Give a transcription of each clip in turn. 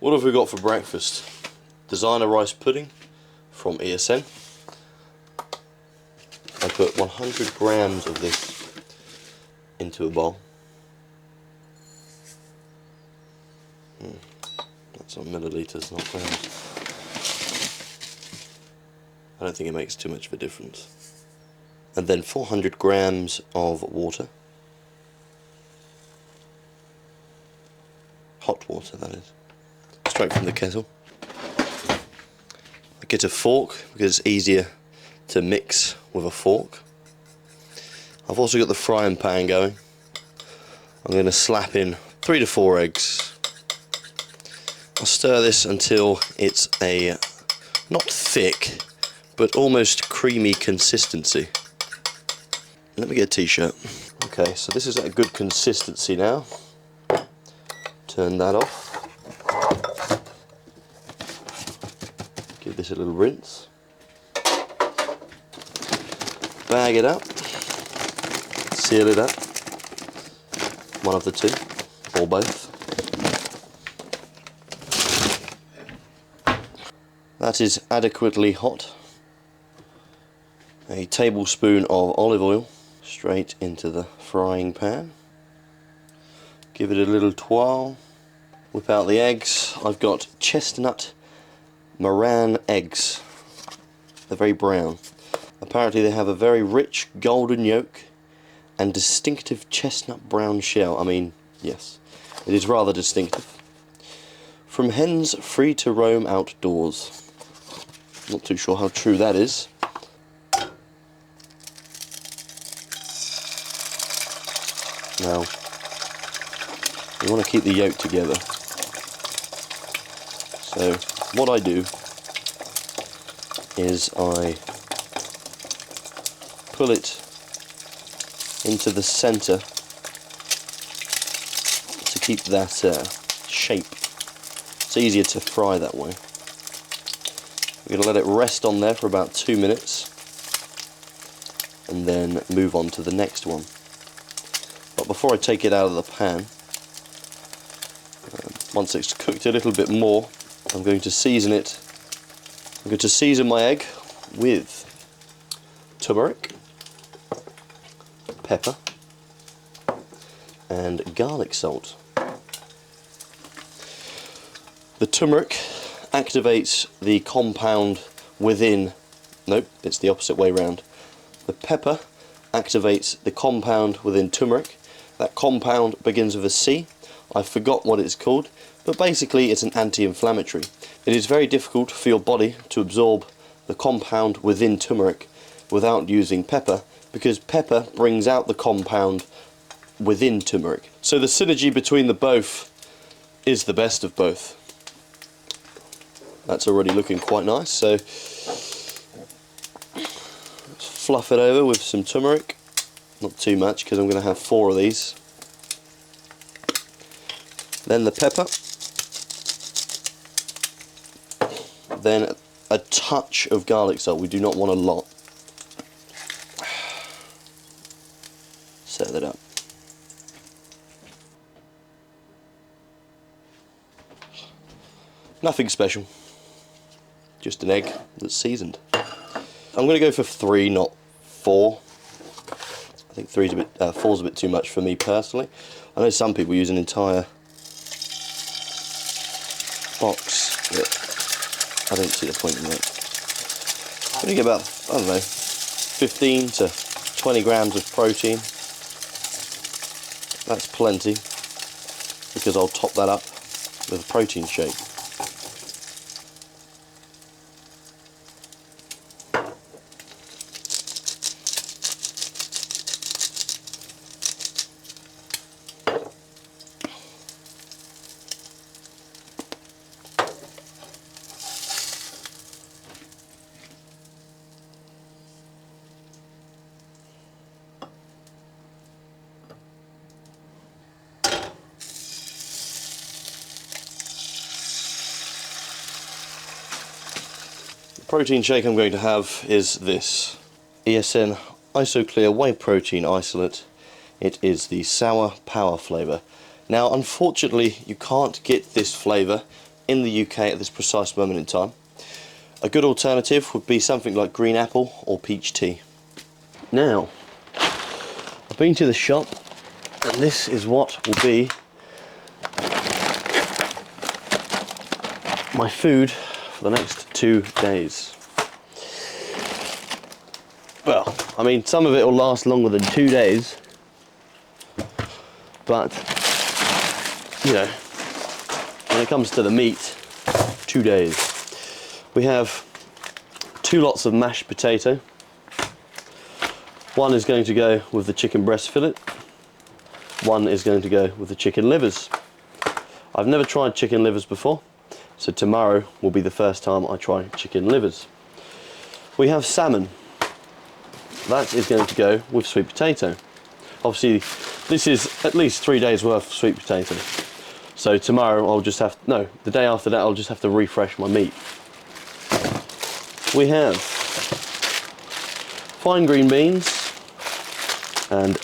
What have we got for breakfast? Designer rice pudding from ESN. I put 100 grams of this into a bowl. That's on millilitres, not grams. I don't think it makes too much of a difference. And then 400 grams of water. Hot water, that is. Straight from the kettle. I get a fork because it's easier to mix with a fork. I've also got the frying pan going. I'm going to slap in 3 to 4 eggs. I'll stir this until it's a not thick but almost creamy consistency. Let me get a t-shirt. Okay, so this is at a good consistency now. Turn that off. Give this a little rinse. Bag it up. Seal it up. One of the two, or both. That is adequately hot. A tablespoon of olive oil straight into the frying pan. Give it a little twirl. Whip out the eggs. I've got chestnut meringue eggs. They're very brown. Apparently they have a very rich golden yolk and distinctive chestnut brown shell. I mean, yes, it is rather distinctive. From hens free to roam outdoors. Not too sure how true that is. Now, you want to keep the yolk together. So, what I do is I pull it into the centre to keep that shape. It's easier to fry that way. We're going to let it rest on there for about 2 minutes and then move on to the next one. But before I take it out of the pan, once it's cooked a little bit more, I'm going to season it. I'm going to season my egg with turmeric, pepper and garlic salt. The turmeric activates the compound within, nope, it's the opposite way round. The pepper activates the compound within turmeric. That compound begins with a C. I forgot what it's called, but basically it's an anti-inflammatory. It is very difficult for your body to absorb the compound within turmeric without using pepper, because pepper brings out the compound within turmeric. So the synergy between the both is the best of both. That's already looking quite nice, so let's fluff it over with some turmeric. Not too much, because I'm going to have 4 of these. Then the pepper. Then a touch of garlic salt. We do not want a lot. Set that up. Nothing special. Just an egg that's seasoned. I'm going to go for 3, not 4. I think 4's a bit too much for me personally. I know some people use an entire box, but I don't see the point in that. I'm going to get about, I don't know, 15 to 20 grams of protein. That's plenty, because I'll top that up with a protein shake. Protein shake I'm going to have is this ESN Isoclear Whey Protein Isolate. It is the Sour Power flavour. Now unfortunately you can't get this flavour in the UK at this precise moment in time. A good alternative would be something like green apple or peach tea. Now, I've been to the shop, and this is what will be my food for the next 2 days. Well, I mean, some of it will last longer than 2 days, but, you know, when it comes to the meat, 2 days. We have 2 lots of mashed potato. One is going to go with the chicken breast fillet. One is going to go with the chicken livers. I've never tried chicken livers before, so tomorrow will be the first time I try chicken livers. We have salmon. That is going to go with sweet potato. Obviously, this is at least 3 days worth of sweet potato. So tomorrow I'll just have, no, the day after that I'll just have to refresh my meat. We have fine green beans and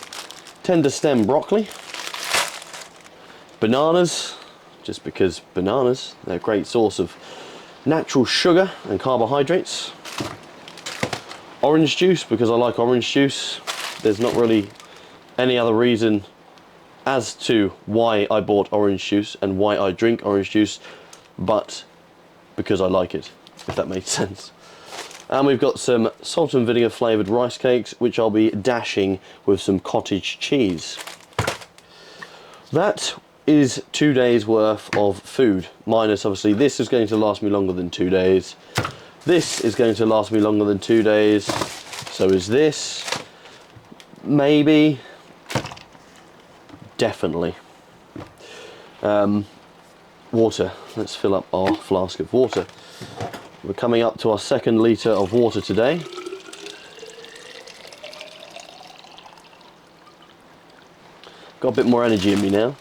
tender stem broccoli. Bananas, just because bananas, they're a great source of natural sugar and carbohydrates. Orange juice, because I like orange juice. There's not really any other reason as to why I bought orange juice and why I drink orange juice, but because I like it, if that makes sense. And we've got some salt and vinegar flavoured rice cakes, which I'll be dashing with some cottage cheese. That is 2 days worth of food, minus obviously this is going to last me longer than 2 days. This is going to last me longer than 2 days. So is this. Maybe. Definitely. Water. Let's fill up our flask of water. We're coming up to our 2nd litre of water today. Got a bit more energy in me now.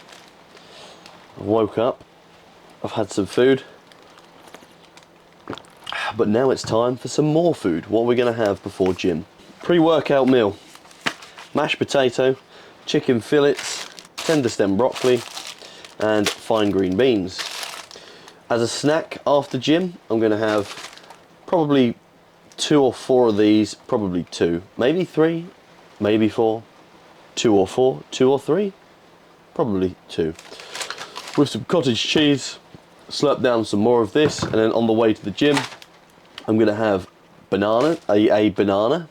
I woke up. I've had some food. But now it's time for some more food. What are we going to have before gym? Pre-workout meal. Mashed potato, chicken fillets, tender stem broccoli, and fine green beans. As a snack after gym, I'm going to have probably 2 or 4 of these, probably 2, maybe 3, maybe 4, 2 or 4, 2 or 3, probably 2. With some cottage cheese, slurp down some more of this, and then on the way to the gym, I'm going to have a banana.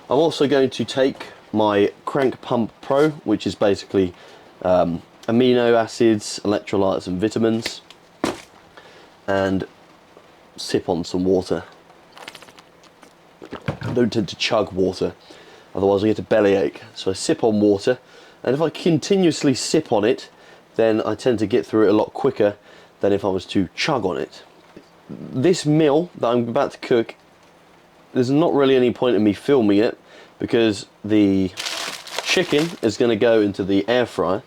I'm also going to take my Crank Pump Pro, which is basically amino acids, electrolytes and vitamins, and sip on some water. I don't tend to chug water, otherwise I get a bellyache. So I sip on water, and if I continuously sip on it, then I tend to get through it a lot quicker than if I was to chug on it. This meal that I'm about to cook, there's not really any point in me filming it because the chicken is going to go into the air fryer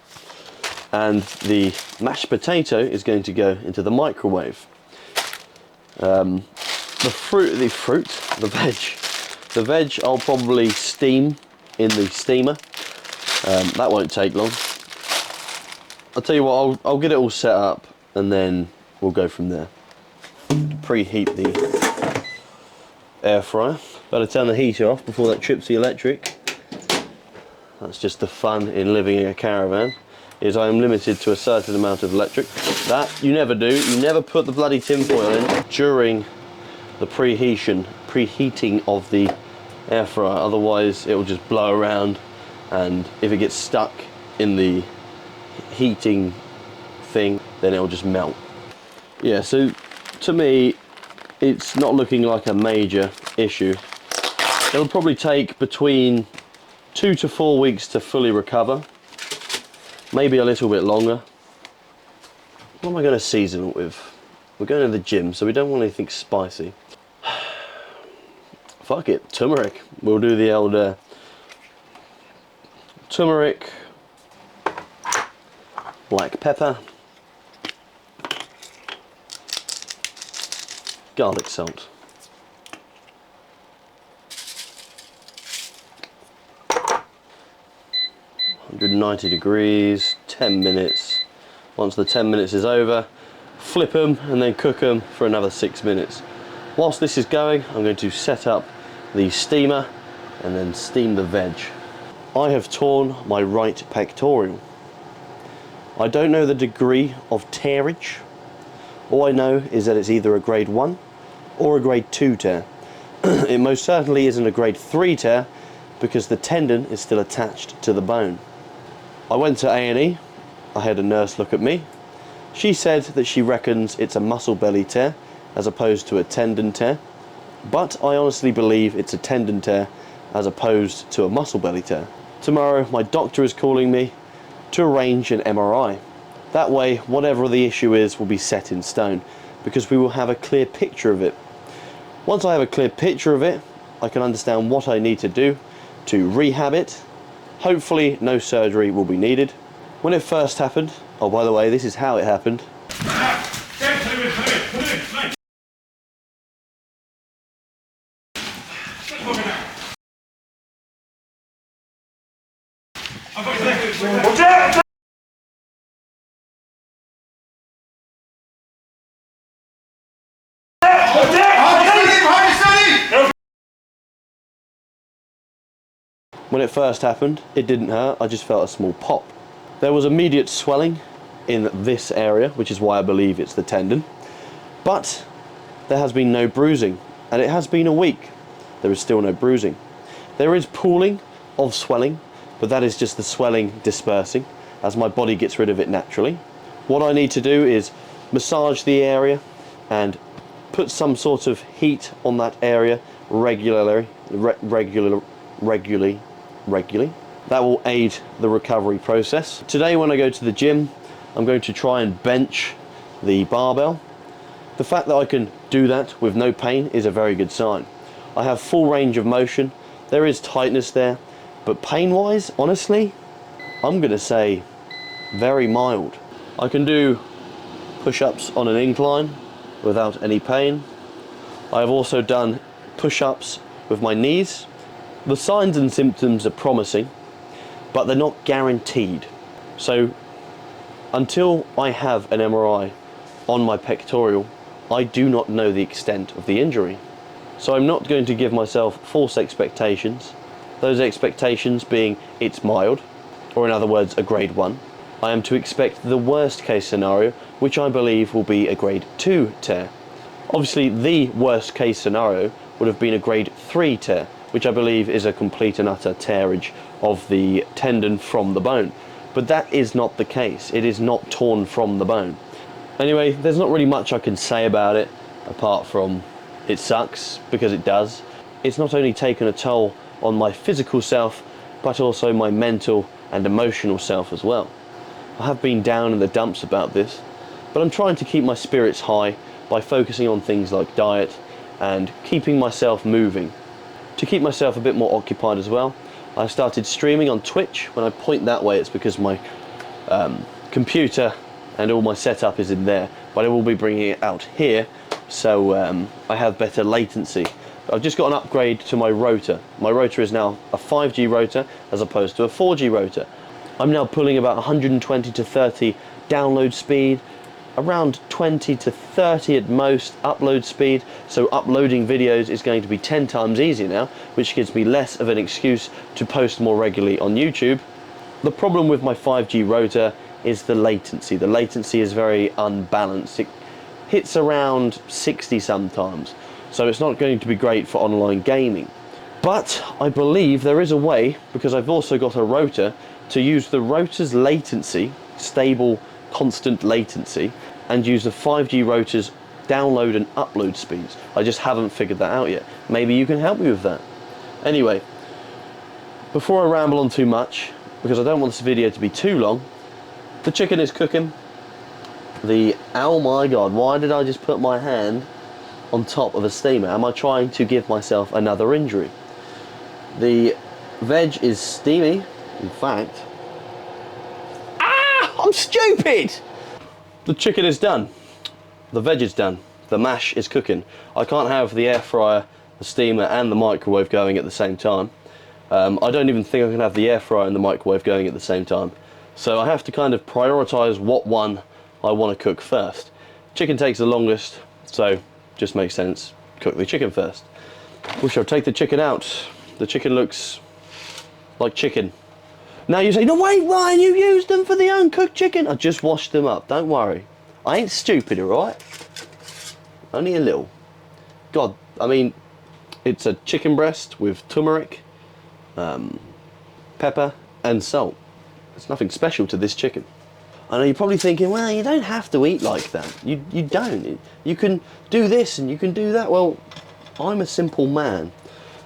and the mashed potato is going to go into the microwave. The veg I'll probably steam in the steamer. That won't take long. I'll tell you what, I'll get it all set up and then we'll go from there. Preheat the air fryer. Better turn the heater off before that trips the electric. That's just the fun in living in a caravan, is I am limited to a certain amount of electric. That you never do. You never put the bloody tinfoil in during the preheating of the air fryer, otherwise it will just blow around, and if it gets stuck in the heating thing, then it will just melt. Yeah, so to me, it's not looking like a major issue. It'll probably take between 2 to 4 weeks to fully recover, maybe a little bit longer. What am I going to season it with? We're going to the gym, so we don't want anything spicy. Fuck it, turmeric. We'll do the old turmeric, black pepper, garlic salt. 190 degrees, 10 minutes. Once the 10 minutes is over, flip them and then cook them for another 6 minutes. Whilst this is going, I'm going to set up the steamer and then steam the veg. I have torn my right pectoral. I don't know the degree of tearage. All I know is that it's either a grade 1 or a grade 2 tear. It most certainly isn't a grade 3 tear because the tendon is still attached to the bone. I went to A&E, I had a nurse look at me. She said that she reckons it's a muscle belly tear as opposed to a tendon tear, but I honestly believe it's a tendon tear as opposed to a muscle belly tear. Tomorrow my doctor is calling me to arrange an MRI. That way whatever the issue is will be set in stone because we will have a clear picture of it. Once I have a clear picture of it, I can understand what I need to do to rehab it. Hopefully no surgery will be needed. When it first happened, oh by the way, this is how it happened. When it first happened, it didn't hurt, I just felt a small pop. There was immediate swelling in this area, which is why I believe it's the tendon. But there has been no bruising, and it has been a week. There is still no bruising. There is pooling of swelling, but that is just the swelling dispersing as my body gets rid of it naturally. What I need to do is massage the area and put some sort of heat on that area regularly. That will aid the recovery process. Today when I go to the gym, I'm going to try and bench the barbell. The fact that I can do that with no pain is a very good sign. I have full range of motion. There is tightness there, but pain-wise, honestly, I'm going to say very mild. I can do push-ups on an incline without any pain. I have also done push-ups with my knees. The signs and symptoms are promising, but they're not guaranteed. So until I have an MRI on my pectoral, I do not know the extent of the injury. So I'm not going to give myself false expectations. Those expectations being it's mild, or in other words, a grade 1. I am to expect the worst case scenario, which I believe will be a grade 2 tear. Obviously the worst case scenario would have been a grade 3 tear, which I believe is a complete and utter tearage of the tendon from the bone. But that is not the case. It is not torn from the bone. Anyway, there's not really much I can say about it, apart from it sucks, because it does. It's not only taken a toll on my physical self, but also my mental and emotional self as well. I have been down in the dumps about this, but I'm trying to keep my spirits high by focusing on things like diet and keeping myself moving. To keep myself a bit more occupied as well, I've started streaming on Twitch. When I point that way, it's because my computer and all my setup is in there, but I will be bringing it out here, so I have better latency. I've just got an upgrade to my rotor. My rotor is now a 5G rotor as opposed to a 4G rotor. I'm now pulling about 120 to 30 download speed, around 20 to 30 at most upload speed, so uploading videos is going to be 10 times easier now, which gives me less of an excuse to post more regularly on YouTube. The problem with my 5G rotor is the latency. The latency is very unbalanced. It hits around 60 sometimes, so it's not going to be great for online gaming. But I believe there is a way, because I've also got a rotor, to use the rotor's latency, stable constant latency, and use the 5G rotor's download and upload speeds. I just haven't figured that out yet. Maybe you can help me with that. Anyway, before I ramble on too much, because I don't want this video to be too long, the chicken is cooking. Oh my god, why did I just put my hand on top of a steamer? Am I trying to give myself another injury? The veg is steamy, in fact. I'm stupid! The chicken is done. The veg is done. The mash is cooking. I can't have the air fryer, the steamer and the microwave going at the same time. I don't even think I can have the air fryer and the microwave going at the same time. So I have to kind of prioritise what one I want to cook first. Chicken takes the longest, so just makes sense. Cook the chicken first. We shall take the chicken out. The chicken looks like chicken. Now you say, no wait Ryan, you used them for the uncooked chicken. I just washed them up, don't worry. I ain't stupid, alright? Only a little. God, I mean, it's a chicken breast with turmeric, pepper and salt. There's nothing special to this chicken. I know you're probably thinking, well, you don't have to eat like that. You don't. You can do this and you can do that. Well, I'm a simple man.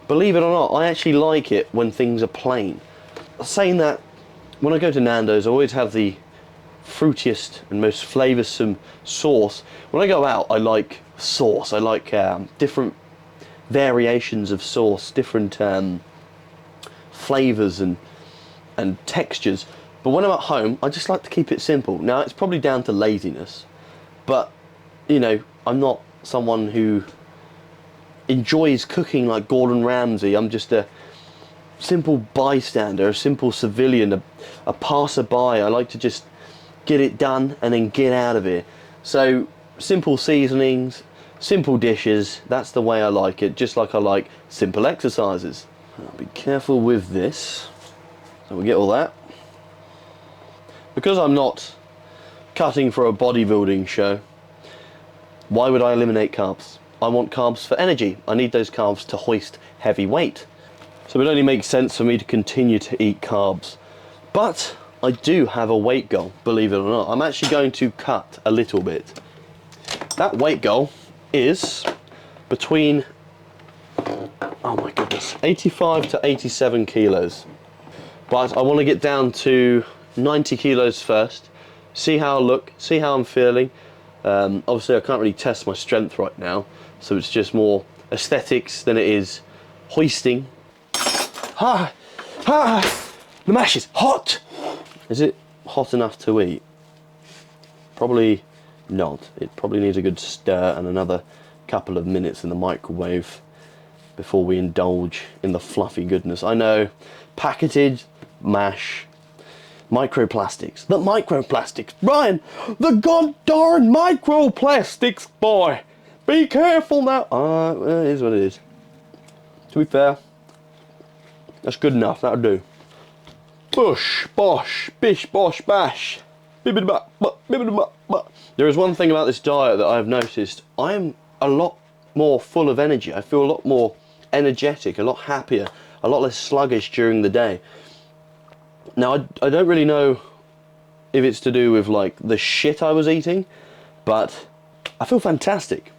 Believe it or not, I actually like it when things are plain. Saying that, when I go to Nando's, I always have the fruitiest and most flavoursome sauce. When I go out, I like sauce. I like different variations of sauce, different flavours and textures. But when I'm at home, I just like to keep it simple. Now, it's probably down to laziness, but, you know, I'm not someone who enjoys cooking like Gordon Ramsay. I'm just a simple bystander, a simple civilian, a passerby. I like to just get it done and then get out of here. So, simple seasonings, simple dishes, that's the way I like it, just like I like simple exercises. I'll be careful with this, so we get all that. Because I'm not cutting for a bodybuilding show, why would I eliminate carbs? I want carbs for energy. I need those carbs to hoist heavy weight. So it only makes sense for me to continue to eat carbs. But I do have a weight goal, believe it or not. I'm actually going to cut a little bit. That weight goal is between, oh my goodness, 85 to 87 kilos. But I want to get down to 90 kilos first, see how I look, see how I'm feeling. Obviously I can't really test my strength right now, so it's just more aesthetics than it is hoisting. The mash is hot! Is it hot enough to eat? Probably not. It probably needs a good stir and another couple of minutes in the microwave before we indulge in the fluffy goodness. I know, packaged mash, microplastics. The microplastics. Brian, the god-darn microplastics, boy. Be careful now. It is what it is. To be fair, that's good enough. That'll do. Bush, bosh, bish, bosh, bash. There is one thing about this diet that I've noticed. I am a lot more full of energy. I feel a lot more energetic, a lot happier, a lot less sluggish during the day. Now, I don't really know if it's to do with like the shit I was eating, but I feel fantastic.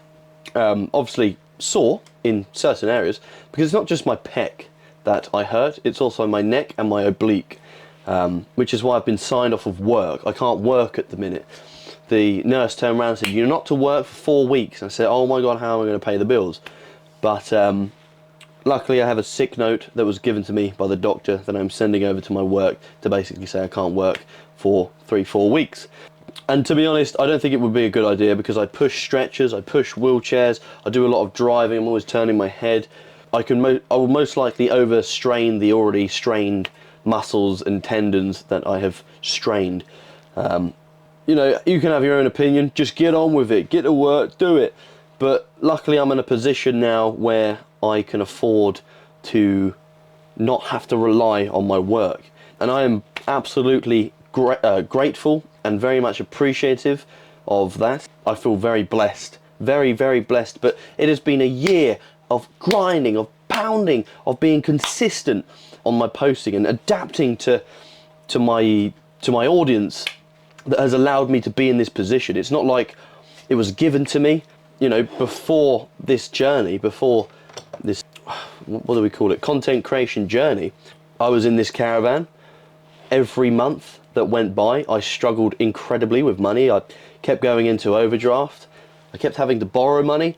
Obviously sore in certain areas, because it's not just my pec that I hurt, it's also my neck and my oblique, which is why I've been signed off of work. I can't work at the minute. The nurse turned around and said, you're not to work for 4 weeks. And I said, oh my God, how am I going to pay the bills? But luckily I have a sick note that was given to me by the doctor that I'm sending over to my work to basically say I can't work for 3-4 weeks. And to be honest, I don't think it would be a good idea, because I push stretchers, I push wheelchairs, I do a lot of driving, I'm always turning my head. I will most likely overstrain the already strained muscles and tendons that I have strained. You know, you can have your own opinion, just get on with it, get to work, do it. But luckily I'm in a position now where I can afford to not have to rely on my work. And I am absolutely grateful and very much appreciative of that. I feel very blessed, very, very blessed. But it has been a year of grinding, of pounding, of being consistent on my posting and adapting to my audience that has allowed me to be in this position. It's not like it was given to me. You know, before this journey, before this, what do we call it, content creation journey, I was in this caravan. Every month that went by, I struggled incredibly with money. I kept going into overdraft. I kept having to borrow money.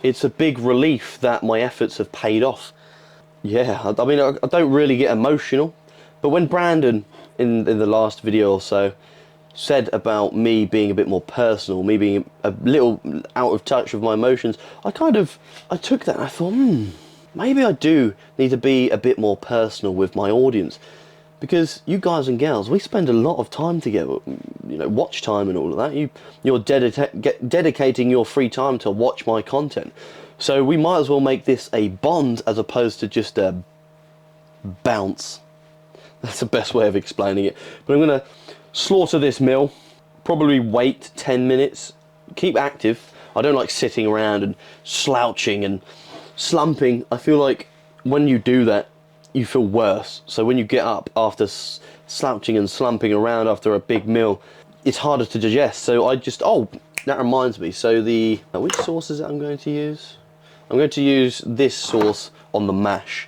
It's a big relief that my efforts have paid off. Yeah, I mean, I don't really get emotional, but when Brandon, in the last video or so, said about me being a bit more personal, me being a little out of touch with my emotions, I took that and I thought, maybe I do need to be a bit more personal with my audience. because you guys and girls, we spend a lot of time together, you know, watch time and all of that. You're dedicating your free time to watch my content. So we might as well make this a bond as opposed to just a bounce. That's the best way of explaining it. But I'm going to slaughter this meal, probably wait 10 minutes, keep active. I don't like sitting around and slouching and slumping. I feel like when you do that, you feel worse. So when you get up after slouching and slumping around after a big meal, it's harder to digest. So I just, oh, that reminds me. So which sauce is it I'm going to use? I'm going to use this sauce on the mash.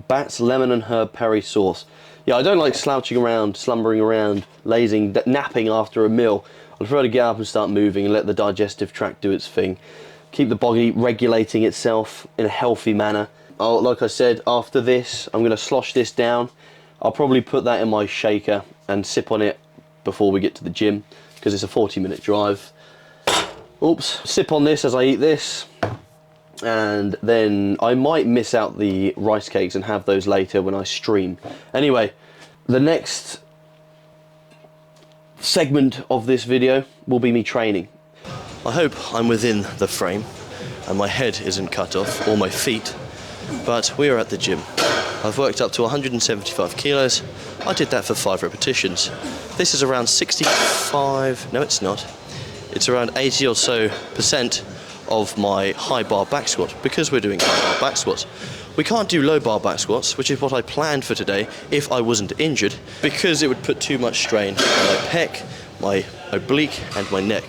Bat's lemon and herb Perry sauce. Yeah, I don't like slouching around, slumbering around, lazing, napping after a meal. I prefer to get up and start moving and let the digestive tract do its thing. Keep the body regulating itself in a healthy manner. Oh, like I said, after this, I'm going to slosh this down. I'll probably put that in my shaker and sip on it before we get to the gym, because it's a 40-minute drive. Oops. Sip on this as I eat this. And then I might miss out the rice cakes and have those later when I stream. Anyway, the next segment of this video will be me training. I hope I'm within the frame and my head isn't cut off, or my feet, but we are at the gym. I've worked up to 175 kilos. I did that for 5 repetitions. This is around 65, no it's not, it's around 80 or so % of my high bar back squat, because we're doing high bar back squats. We can't do low bar back squats, which is what I planned for today if I wasn't injured, because it would put too much strain on my pec, my oblique and my neck.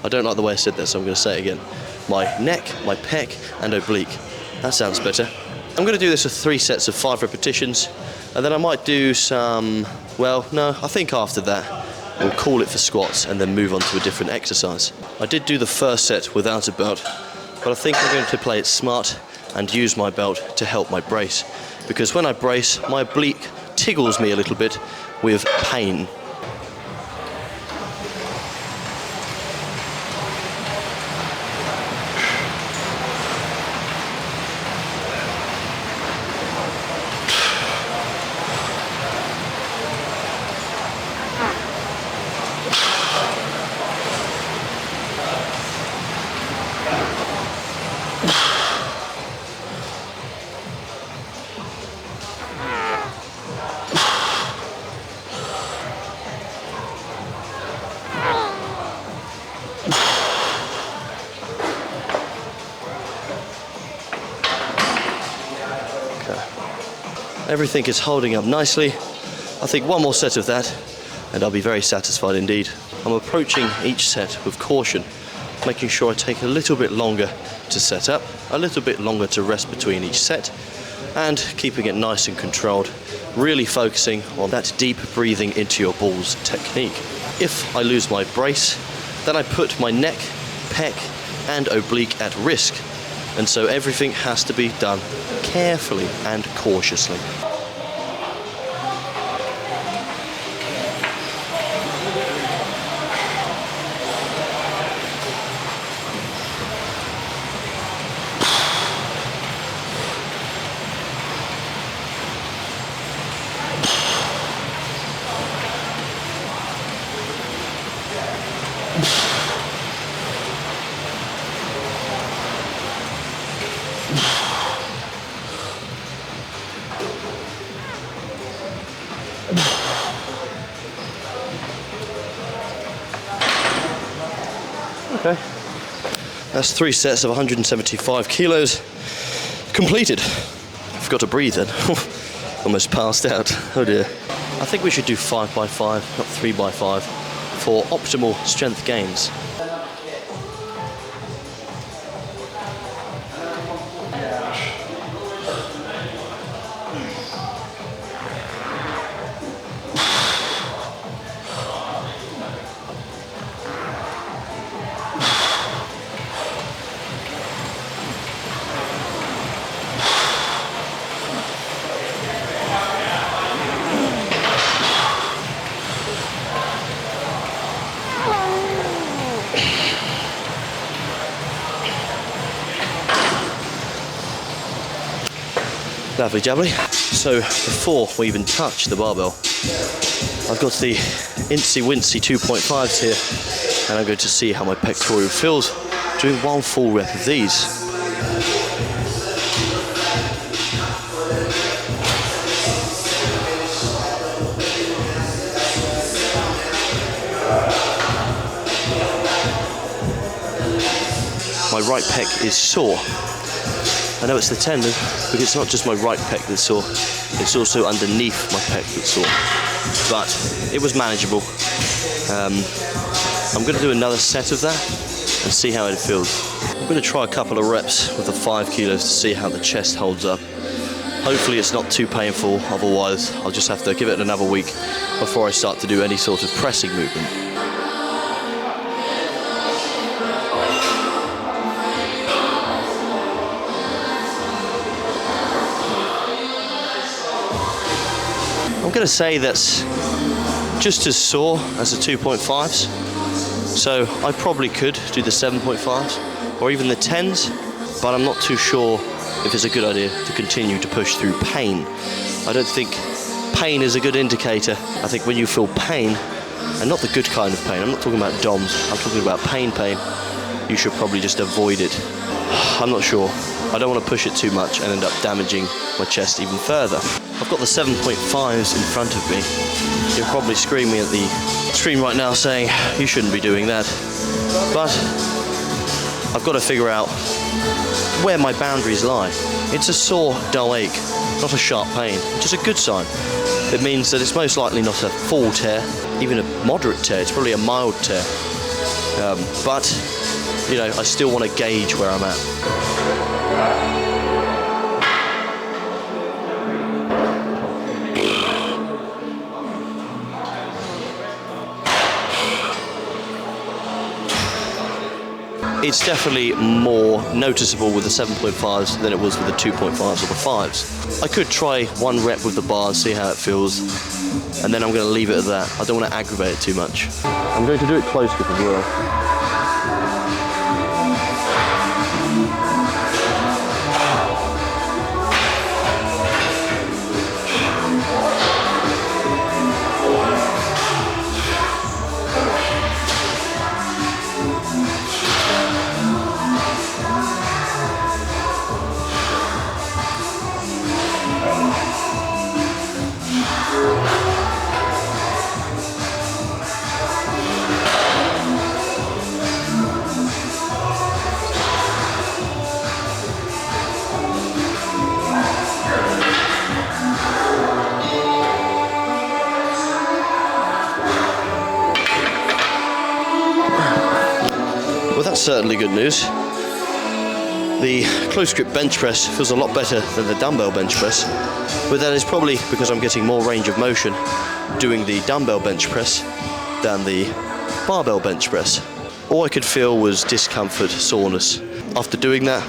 I don't like the way I said that, so I'm going to say it again. My neck, my pec and oblique. That sounds better. I'm going to do this with 3 sets of 5 repetitions, and then I might do some, well, no, I think after that we'll call it for squats and then move on to a different exercise. I did do the first set without a belt, but I think I'm going to play it smart and use my belt to help my brace, because when I brace, my oblique tickles me a little bit with pain. Everything is holding up nicely. I think one more set of that and I'll be very satisfied indeed. I'm approaching each set with caution, making sure I take a little bit longer to set up, a little bit longer to rest between each set, and keeping it nice and controlled, really focusing on that deep breathing into your balls technique. If I lose my brace, then I put my neck, pec and oblique at risk, and so everything has to be done carefully and cautiously. Okay, that's 3 sets of 175 kilos completed. Forgot to breathe then. Almost passed out. Oh dear. I think we should do 5x5, not 3x5, for optimal strength gains. Lovely jubbly. So before we even touch the barbell, I've got the Incy Wincy 2.5s here, and I'm going to see how my pectoral feels doing one full rep of these. My right pec is sore. I know it's the tendon, but it's not just my right pec that's sore, it's also underneath my pec that's sore. But it was manageable. I'm going to do another set of that and see how it feels. I'm going to try a couple of reps with the 5 kilos to see how the chest holds up. Hopefully it's not too painful, otherwise I'll just have to give it another week before I start to do any sort of pressing movement. I'm going to say that's just as sore as the 2.5s, so I probably could do the 7.5s or even the 10s, but I'm not too sure if it's a good idea to continue to push through pain. I don't think pain is a good indicator. I think when you feel pain, and not the good kind of pain, I'm not talking about DOMS, I'm talking about pain, you should probably just avoid it. I'm not sure. I don't want to push it too much and end up damaging my chest even further. I've got the 7.5s in front of me. You're probably screaming at the screen right now saying, you shouldn't be doing that. But I've got to figure out where my boundaries lie. It's a sore, dull ache, not a sharp pain, which is a good sign. It means that it's most likely not a full tear, even a moderate tear, it's probably a mild tear. But, you know, I still want to gauge where I'm at. It's definitely more noticeable with the 7.5s than it was with the 2.5s or the 5s. I could try one rep with the bars, see how it feels, and then I'm going to leave it at that. I don't want to aggravate it too much. I'm going to do it close grip as well. Well, that's certainly good news. The close grip bench press feels a lot better than the dumbbell bench press, but that is probably because I'm getting more range of motion doing the dumbbell bench press than the barbell bench press. All I could feel was discomfort, soreness. After doing that,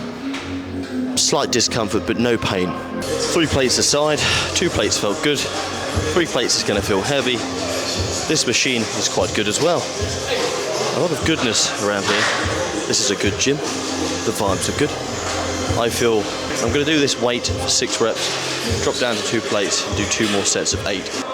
slight discomfort but no pain. 3 plates aside, 2 plates felt good, 3 plates is going to feel heavy. This machine is quite good as well. A lot of goodness around here. This is a good gym. The vibes are good. I feel I'm going to do this weight for 6 reps, drop down to 2 plates and do 2 more sets of 8.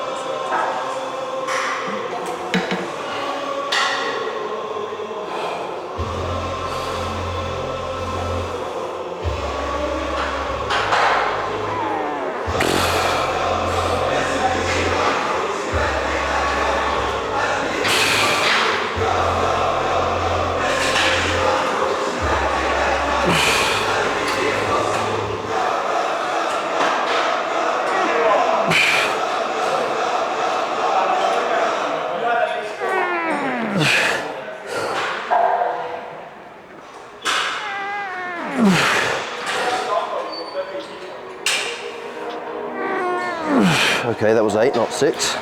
Okay, that was 8, not 6.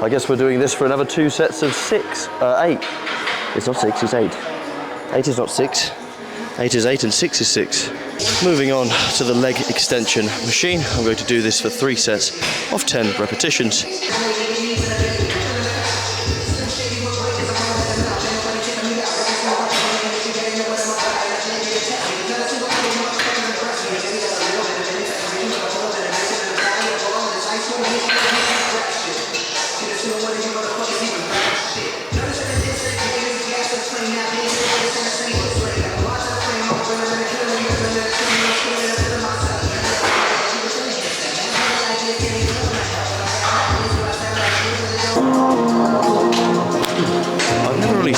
I guess we're doing this for another 2 sets of 8. It's not 6, it's 8. 8 is not 6. 8 is 8 and 6 is 6. Moving on to the leg extension machine. I'm going to do this for 3 sets of 10 repetitions.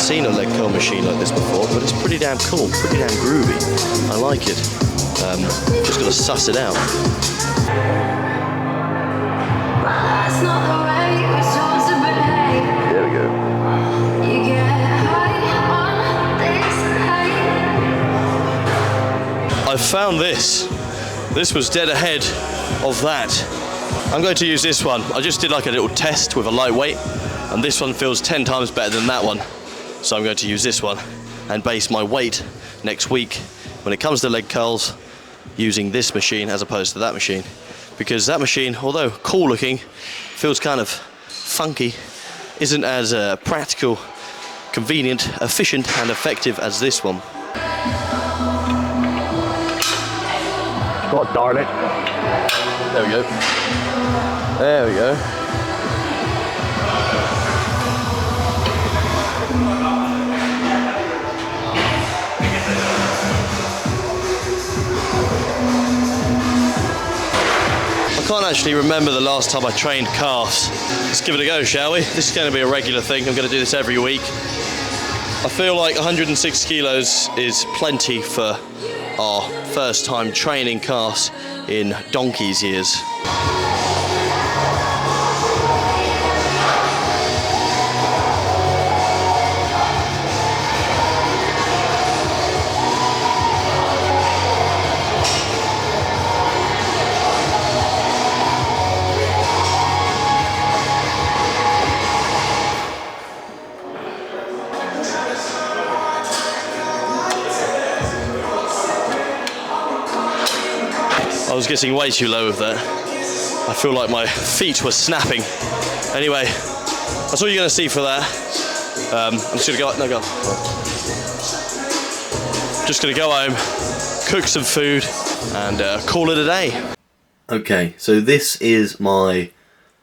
seen a leg curl machine like this before, but it's pretty damn cool, pretty damn groovy. I like it. Just gotta suss it out. That's not the way we're supposed to behave. There we go. You get high on this high. I found this. This was dead ahead of that. I'm going to use this one. I just did like a little test with a lightweight, and this one feels 10 times better than that one. So I'm going to use this one and base my weight next week when it comes to leg curls using this machine as opposed to that machine. Because that machine, although cool looking, feels kind of funky, isn't as practical, convenient, efficient and effective as this one. God darn it. There we go. There we go. I can't actually remember the last time I trained calves. Let's give it a go, shall we? This is going to be a regular thing. I'm going to do this every week. I feel like 106 kilos is plenty for our first time training calves in donkey's years. I was getting way too low with that. I feel like my feet were snapping. Anyway, that's all you're going to see for that. I'm just going to go. No, go. Just going to go home, cook some food, and call it a day. Okay, so this is my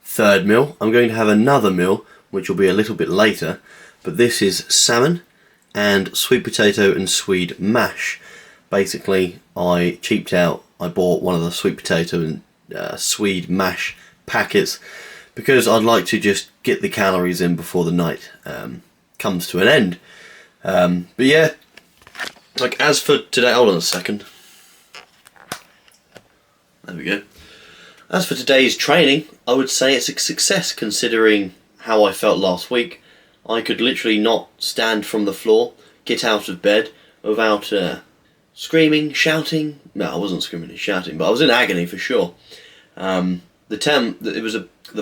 third meal. I'm going to have another meal, which will be a little bit later. But this is salmon and sweet potato and swede mash. Basically, I cheaped out. I bought one of the sweet potato and swede mash packets because I'd like to just get the calories in before the night comes to an end. But yeah, like as for today, hold on a second. There we go. As for today's training, I would say it's a success considering how I felt last week. I could literally not stand from the floor, get out of bed without screaming, shouting. No, I wasn't screaming and shouting, but I was in agony for sure. The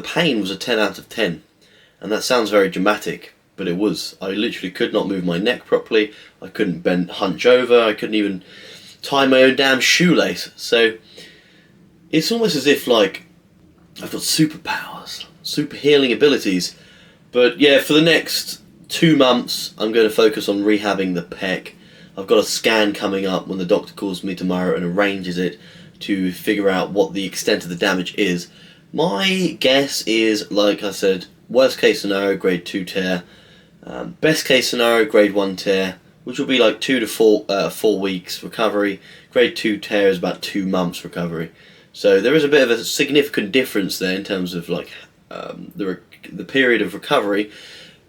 pain was a 10 out of 10, and that sounds very dramatic, but it was. I literally could not move my neck properly. I couldn't hunch over. I couldn't even tie my own damn shoelace. So it's almost as if like I've got superpowers, super healing abilities. But yeah, for the next 2 months, I'm going to focus on rehabbing the pec. I've got a scan coming up when the doctor calls me tomorrow and arranges it to figure out what the extent of the damage is. My guess is, like I said, worst case scenario, grade 2 tear. Best case scenario, grade 1 tear, which will be like 2 to 4 weeks recovery. Grade 2 tear is about 2 months recovery. So there is a bit of a significant difference there in terms of like the period of recovery.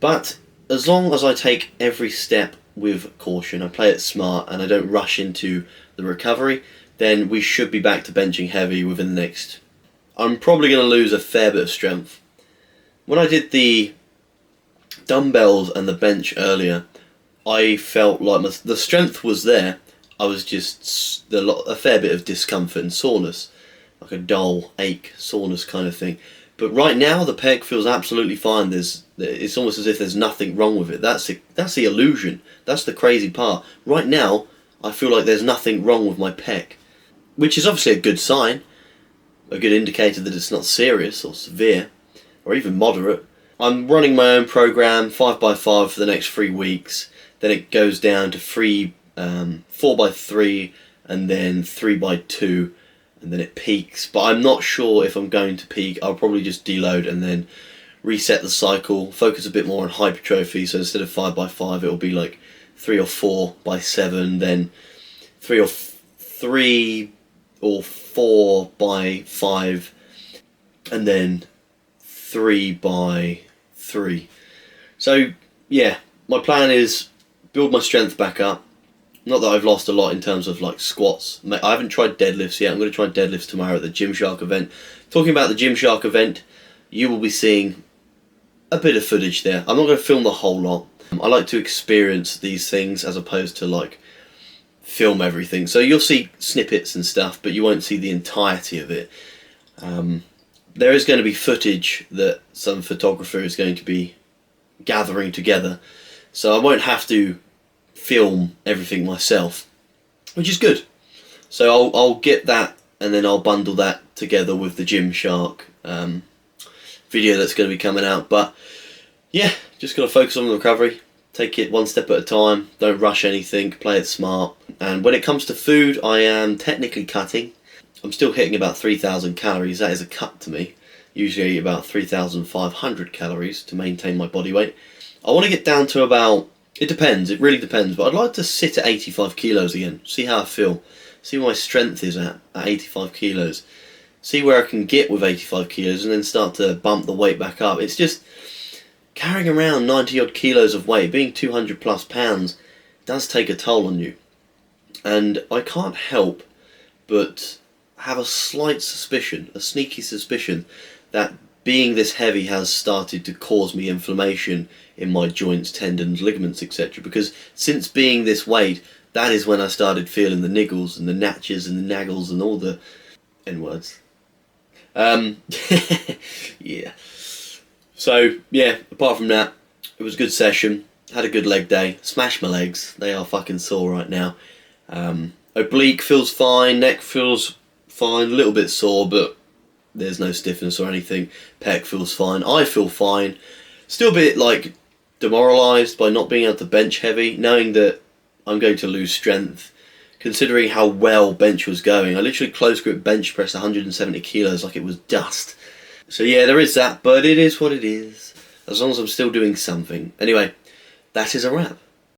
But as long as I take every step with caution, I play it smart and I don't rush into the recovery, then we should be back to benching heavy within the next... I'm probably going to lose a fair bit of strength. When I did the dumbbells and the bench earlier, I felt like the strength was there. I was just a fair bit of discomfort and soreness, like a dull ache, soreness kind of thing. But right now the pec feels absolutely fine. It's almost as if there's nothing wrong with it. That's the illusion. That's the crazy part. Right now I feel like there's nothing wrong with my pec, which is obviously a good sign, a good indicator that it's not serious or severe or even moderate. I'm running my own program 5x5 for the next 3 weeks. Then it goes down to 4x3 and then 3x2. And then it peaks, but I'm not sure if I'm going to peak. I'll probably just deload and then reset the cycle, focus a bit more on hypertrophy. So instead of 5x5, it'll be like 3 or 4x7, then 3 or 4x5, and then 3x3. So yeah, my plan is build my strength back up. Not that I've lost a lot in terms of like squats. I haven't tried deadlifts yet. I'm going to try deadlifts tomorrow at the Gymshark event. Talking about the Gymshark event, you will be seeing a bit of footage there. I'm not going to film the whole lot. I like to experience these things as opposed to like film everything. So you'll see snippets and stuff, but you won't see the entirety of it. There is going to be footage that some photographer is going to be gathering together, so I won't have to film everything myself, which is good. So I'll get that, and then I'll bundle that together with the Gymshark video that's going to be coming out. But yeah, just got to focus on the recovery, take it one step at a time, don't rush anything, play it smart. And when it comes to food, I am technically cutting. I'm still hitting about 3,000 calories. That is a cut to me. Usually I eat about 3,500 calories to maintain my body weight. I want to get down to about, it depends, it really depends, but I'd like to sit at 85 kilos again, see how I feel, see where my strength is at 85 kilos, see where I can get with 85 kilos, and then start to bump the weight back up. It's just carrying around 90 odd kilos of weight, being 200 plus pounds, does take a toll on you. And I can't help but have a slight suspicion, a sneaky suspicion, that being this heavy has started to cause me inflammation in my joints, tendons, ligaments, etc. Because since being this weight, that is when I started feeling the niggles and the natches and the naggles and all the N-words. Yeah. So, yeah, apart from that, it was a good session. Had a good leg day. Smashed my legs. They are fucking sore right now. Oblique feels fine. Neck feels fine. A little bit sore, but there's no stiffness or anything. Pec feels fine. I feel fine. Still a bit like demoralised by not being able to bench heavy, knowing that I'm going to lose strength, considering how well bench was going. I literally close grip bench pressed 170 kilos like it was dust. So yeah, there is that, but it is what it is, as long as I'm still doing something. Anyway, that is a wrap.